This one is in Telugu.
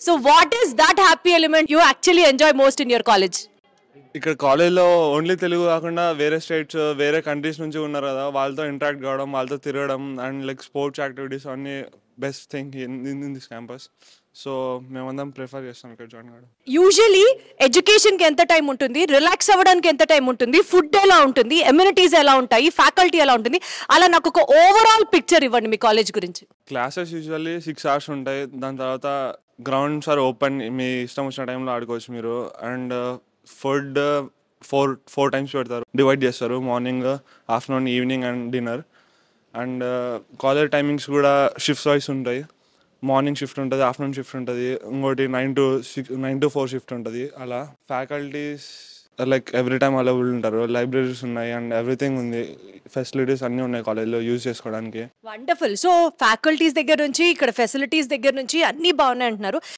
So what is that happy element you actually enjoy most in your college? ఇక్కడ కాలేజ్లో ఓన్లీ తెలుగు కాకుండా వేరే స్టేట్స్ వేరే కంట్రీస్ నుంచి ఉన్నారు కదా, వాళ్ళతో ఇంటరాక్ట్ కావడం, వాళ్ళతో తిరగడం అండ్ లైక్ స్పోర్ట్స్ యాక్టివిటీస్ అన్నీ best thing in this campus. So మేమందరం ప్రిఫర్ చేస్తాం ఇక్కడ జాయిన్ కావడం. యూజువలీ ఎడ్యుకేషన్కి ఎంత టైం ఉంటుంది, రిలాక్స్ అవ్వడానికి ఎంత టైం ఉంటుంది, ఫుడ్ ఎలా ఉంటుంది, ఎమ్యూనిటీస్ ఎలా ఉంటాయి, ఫ్యాకల్టీ ఎలా ఉంటుంది, అలా నాకు ఒక ఓవరాల్ పిక్చర్ ఇవ్వండి మీ కాలేజ్ గురించి. క్లాసెస్ యూజువల్లీ 6 hours ఉంటాయి. దాని తర్వాత గ్రౌండ్స్ ఆర్ ఓపెన్, మీ ఇష్టం వచ్చిన టైంలో ఆడుకోవచ్చు మీరు. అండ్ ఫుడ్ ఫోర్ టైమ్స్ పెడతారు, డివైడ్ చేస్తారు, morning, afternoon, evening and dinner. And college timings కూడా షిఫ్ట్స్ వైస్ ఉంటాయి. మార్నింగ్ షిఫ్ట్ ఉంటుంది, ఆఫ్టర్నూన్ షిఫ్ట్ ఉంటుంది, ఇంకోటి 9 to 4 షిఫ్ట్ ఉంటుంది. అలా faculties like every time available ఉంటారు. లైబ్రరీస్ ఉన్నాయి అండ్ ఎవ్రీథింగ్ ఉంది, ఫెసిలిటీస్ అన్నీ ఉన్నాయి కాలేజ్లో యూజ్ చేసుకోవడానికి. వండర్ఫుల్. సో ఫ్యాకల్టీస్ దగ్గర నుంచి ఇక్కడ ఫెసిలిటీస్ దగ్గర నుంచి అన్నీ బాగున్నాయి అంటున్నారు.